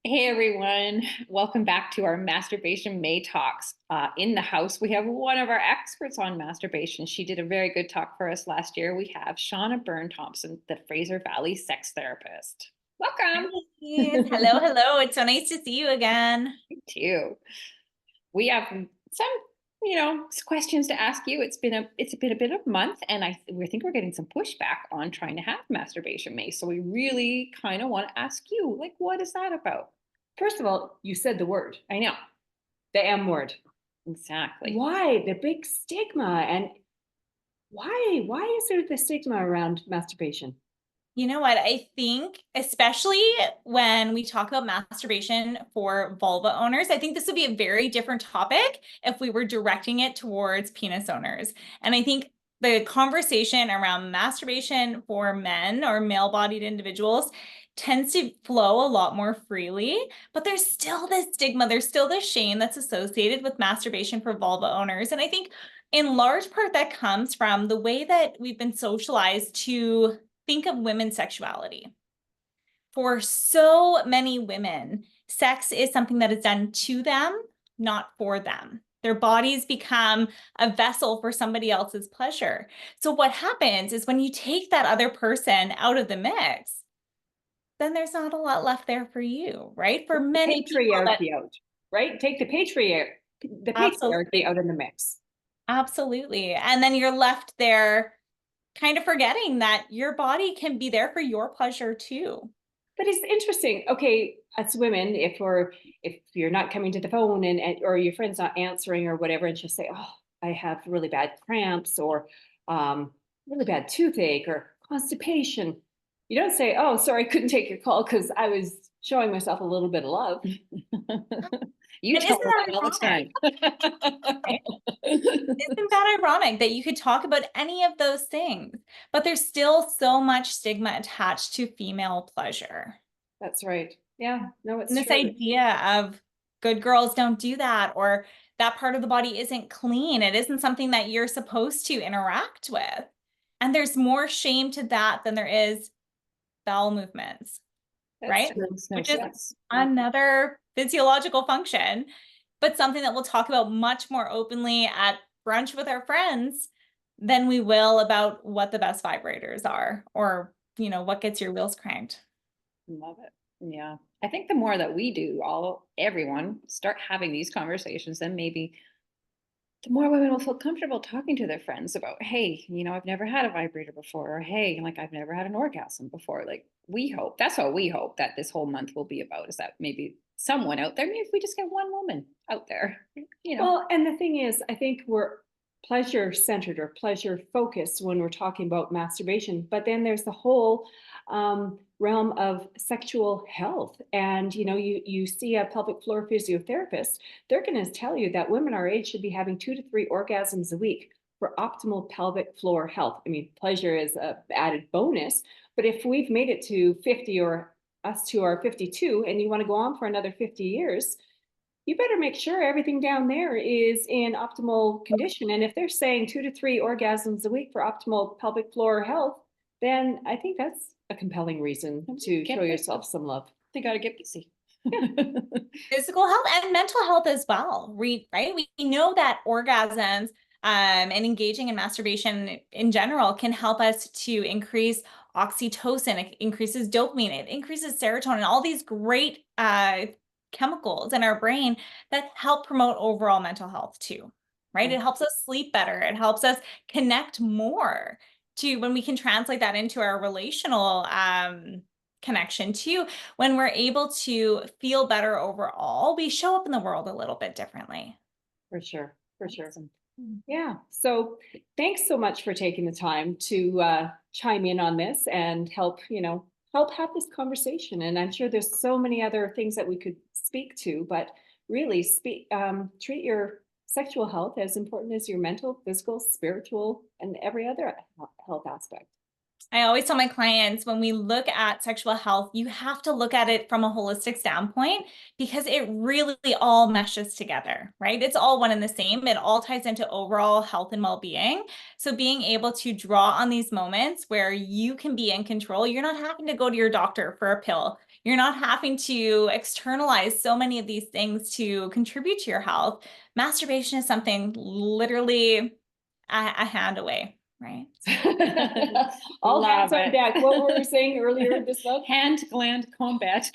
Hey everyone, welcome back to our Masturbation May Talks. In the house, we have one of our experts on masturbation. She did a very good talk for us last year. We have Shauna Burns-Thomson, the Fraser Valley sex therapist. Welcome. Yes. Hello, hello. It's so nice to see you again. Me too. We have some, questions to ask you. It's been a bit of a month, and we think we're getting some pushback on trying to have Masturbation May. So we really kind of want to ask you, like, what is that about? First of all, you said the word, I know. the M word. Exactly. Why the big stigma? And why is there the stigma around masturbation? You know what? I think, especially when we talk about masturbation for vulva owners, I think this would be a very different topic if we were directing it towards penis owners. And I think the conversation around masturbation for men or male-bodied individuals tends to flow a lot more freely, but there's still this stigma, there's still this shame that's associated with masturbation for vulva owners. And I think in large part that comes from the way that we've been socialized to think of women's sexuality. For so many women, sex is something that is done to them, not for them. Their bodies become a vessel for somebody else's pleasure. So what happens is when you take that other person out of the mix, then there's not a lot left there for you, right? For many people that Patriarchy out, right? Take the patriarchy absolutely, out in the mix. absolutely. And then you're left there kind of forgetting that your body can be there for your pleasure too. But it's interesting. Okay, as women, if you're not coming to the phone and or your friend's not answering or whatever, and she'll say, "Oh, I have really bad cramps or really bad toothache or constipation." You don't say, "Oh, sorry, I couldn't take your call because I was showing myself a little bit of love." You And tell isn't her that that all the ironic? time. Right? Isn't that ironic that you could talk about any of those things, but there's still so much stigma attached to female pleasure? That's right. Yeah, no, And it's this true. idea of good girls don't do that, or that part of the body isn't clean. It isn't something that you're supposed to interact with. And there's more shame to that than there is bowel movements, That's right? true. Which is Yes. another physiological function, but something that we'll talk about much more openly at brunch with our friends than we will about what the best vibrators are or, what gets your wheels cranked. Love it. Yeah. I think the more that we do, everyone start having these conversations, then maybe the more women will feel comfortable talking to their friends about, hey, I've never had a vibrator before, or hey, like I've never had an orgasm before. Like we hope, that's what we hope that this whole month will be about, is that maybe someone out there, maybe if we just get one woman out there, Well, and the thing is, I think we're pleasure centered or pleasure focused when we're talking about masturbation, but then there's the whole realm of sexual health. And you see a pelvic floor physiotherapist, they're going to tell you that women our age should be having 2 to 3 orgasms a week for optimal pelvic floor health. I mean, pleasure is a added bonus, but if we've made it to 50 or us to our 52 and you want to go on for another 50 years, you better make sure everything down there is in optimal condition. And if they're saying 2 to 3 orgasms a week for optimal pelvic floor health, then I think that's a compelling reason to get show busy. yourself some love. They got to get busy. Yeah. Physical health and mental health as well, right? We know that orgasms and engaging in masturbation in general can help us to increase oxytocin, it increases dopamine, it increases serotonin, all these great chemicals in our brain that help promote overall mental health too, right? Yeah. It helps us sleep better. It helps us connect more to when we can translate that into our relational connection too. When we're able to feel better overall, we show up in the world a little bit differently. For sure. For sure. Awesome. Yeah. So thanks so much for taking the time to chime in on this and help have this conversation. And I'm sure there's so many other things that we could speak to, but really treat your sexual health as important as your mental, physical, spiritual, and every other health aspect. I always tell my clients when we look at sexual health, you have to look at it from a holistic standpoint because it really all meshes together, right? It's all one and the same. It all ties into overall health and well-being. So being able to draw on these moments where you can be in control, you're not having to go to your doctor for a pill. You're not having to externalize so many of these things to contribute to your health. Masturbation is something literally a hand away, right? All hands Love on it. deck. What were we saying earlier this month? Hand gland combat.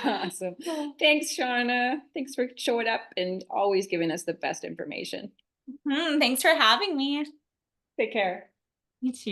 Awesome. Thanks, Shauna. Thanks for showing up and always giving us the best information. Thanks for having me. Take care. You too.